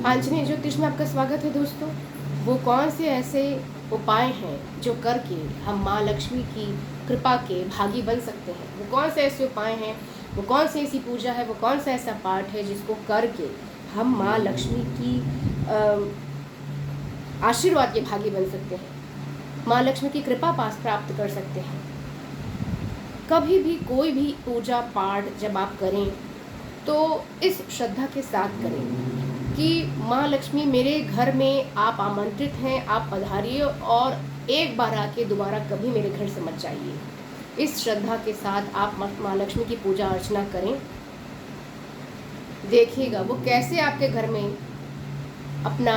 आंजनेय ज्योतिष में आपका स्वागत है दोस्तों। वो कौन से ऐसे उपाय हैं जो करके हम माँ लक्ष्मी की कृपा के भागी बन सकते हैं? वो कौन से ऐसे उपाय हैं, वो कौन सी ऐसी पूजा है, वो कौन सा ऐसा पाठ है जिसको करके हम माँ लक्ष्मी की आशीर्वाद के भागी बन सकते हैं, माँ लक्ष्मी की कृपा पास प्राप्त कर सकते हैं। कभी भी कोई भी पूजा पाठ जब आप करें तो इस श्रद्धा के साथ करें कि माँ लक्ष्मी मेरे घर में आप आमंत्रित हैं, आप पधारिए और एक बार आके दोबारा कभी मेरे घर से मत जाइए। इस श्रद्धा के साथ आप माँ लक्ष्मी की पूजा अर्चना करें। देखिएगा वो कैसे आपके घर में अपना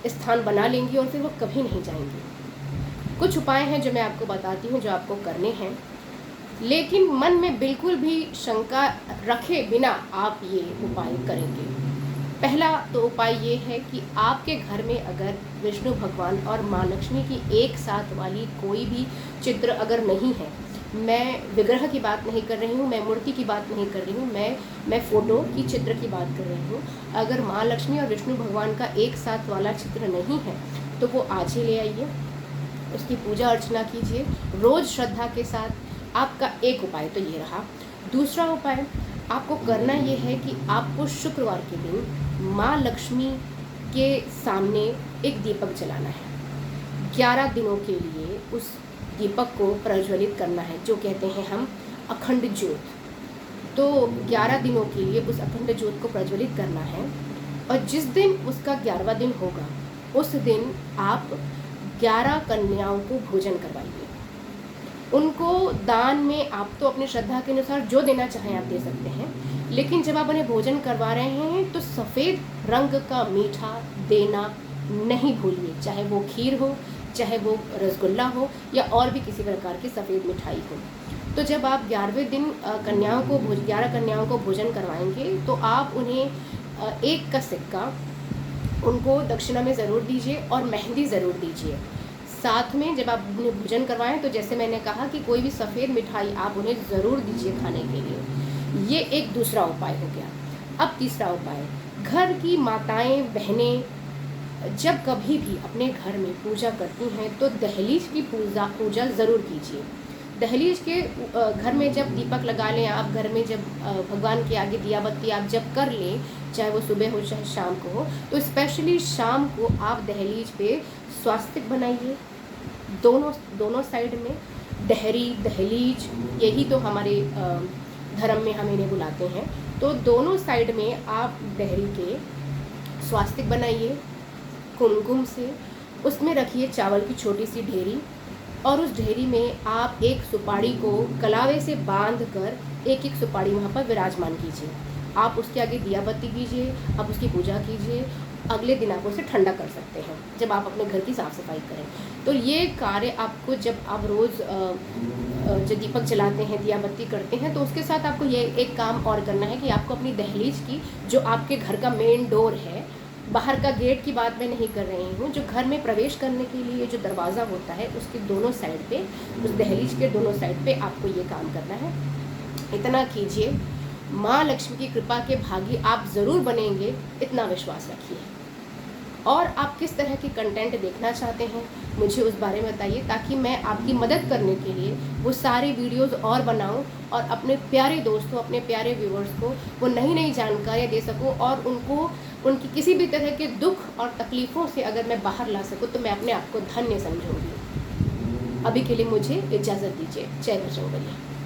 स्थान बना लेंगी और फिर वो कभी नहीं जाएंगी। कुछ उपाय हैं जो मैं आपको बताती हूँ जो आपको करने हैं, लेकिन मन में बिल्कुल भी शंका रखे बिना आप ये उपाय करेंगे। पहला तो उपाय ये है कि आपके घर में अगर विष्णु भगवान और माँ लक्ष्मी की एक साथ वाली कोई भी चित्र अगर नहीं है, मैं विग्रह की बात नहीं कर रही हूँ, मैं मूर्ति की बात नहीं कर रही हूँ, मैं फोटो की चित्र की बात कर रही हूँ। अगर माँ लक्ष्मी और विष्णु भगवान का एक साथ वाला चित्र नहीं है तो वो आज ही ले आइए, उसकी पूजा अर्चना कीजिए रोज़ श्रद्धा के साथ। आपका एक उपाय तो ये रहा। दूसरा उपाय आपको करना ये है कि आपको शुक्रवार के दिन माँ लक्ष्मी के सामने एक दीपक जलाना है। 11 दिनों के लिए उस दीपक को प्रज्वलित करना है, जो कहते हैं हम अखंड ज्योत। तो 11 दिनों के लिए उस अखंड ज्योत को प्रज्वलित करना है और जिस दिन उसका 11वां दिन होगा उस दिन आप 11 कन्याओं को भोजन करवाइए। उनको दान में आप तो अपनी श्रद्धा के अनुसार जो देना चाहें आप दे सकते हैं, लेकिन जब आप उन्हें भोजन करवा रहे हैं तो सफ़ेद रंग का मीठा देना नहीं भूलिए, चाहे वो खीर हो, चाहे वो रसगुल्ला हो या और भी किसी प्रकार की सफ़ेद मिठाई हो। तो जब आप 11वें दिन 11 कन्याओं को भोजन करवाएंगे तो आप उन्हें एक का सिक्का उनको दक्षिणा में ज़रूर दीजिए और मेहंदी ज़रूर दीजिए। साथ में जब आप उन्हें भोजन करवाएं तो जैसे मैंने कहा कि कोई भी सफ़ेद मिठाई आप उन्हें ज़रूर दीजिए खाने के लिए। ये एक दूसरा उपाय हो गया। अब तीसरा उपाय, घर की माताएं बहनें जब कभी भी अपने घर में पूजा करती हैं तो दहलीज की पूजा ज़रूर कीजिए। दहलीज के घर में जब दीपक लगा लें आप, घर में जब भगवान के आगे दिया बत्ती आप जब कर लें, चाहे वो सुबह हो चाहे शाम को हो, तो स्पेशली शाम को आप दहलीज पे स्वास्तिक बनाइए। दोनों साइड में दहलीज, यही तो हमारे धर्म में हम इन्हें बुलाते हैं। तो दोनों साइड में आप दहरी के स्वास्तिक बनाइए कुमकुम से। उसमें रखिए चावल की छोटी सी ढेरी और उस ढेरी में आप एक सुपारी को कलावे से बांध कर एक एक सुपारी वहाँ पर विराजमान कीजिए। आप उसके आगे दिया बत्ती कीजिए, आप उसकी पूजा कीजिए। अगले दिन आप उसे ठंडा कर सकते हैं जब आप अपने घर की साफ़ सफाई करें। तो ये कार्य आपको जब आप रोज़ जो दीपक जलाते हैं, दिया बत्ती करते हैं, तो उसके साथ आपको ये एक काम और करना है कि आपको अपनी दहलीज की, जो आपके घर का मेन डोर है, बाहर का गेट की बात मैं नहीं कर रही हूँ, जो घर में प्रवेश करने के लिए जो दरवाज़ा होता है उसके दोनों साइड पे, उस दहलीज के दोनों साइड पे आपको ये काम करना है। इतना कीजिए, माँ लक्ष्मी की कृपा के भागी आप ज़रूर बनेंगे, इतना विश्वास रखिए। और आप किस तरह की कंटेंट देखना चाहते हैं मुझे उस बारे में बताइए, ताकि मैं आपकी मदद करने के लिए वो सारी वीडियोस और बनाऊं और अपने प्यारे दोस्तों, अपने प्यारे व्यूअर्स को वो नई नई जानकारियाँ दे सकूं और उनको उनकी किसी भी तरह के दुख और तकलीफ़ों से अगर मैं बाहर ला सकूं तो मैं अपने आप को धन्य समझूंगी। अभी के लिए मुझे इजाज़त दीजिए। जय बजरंगबली।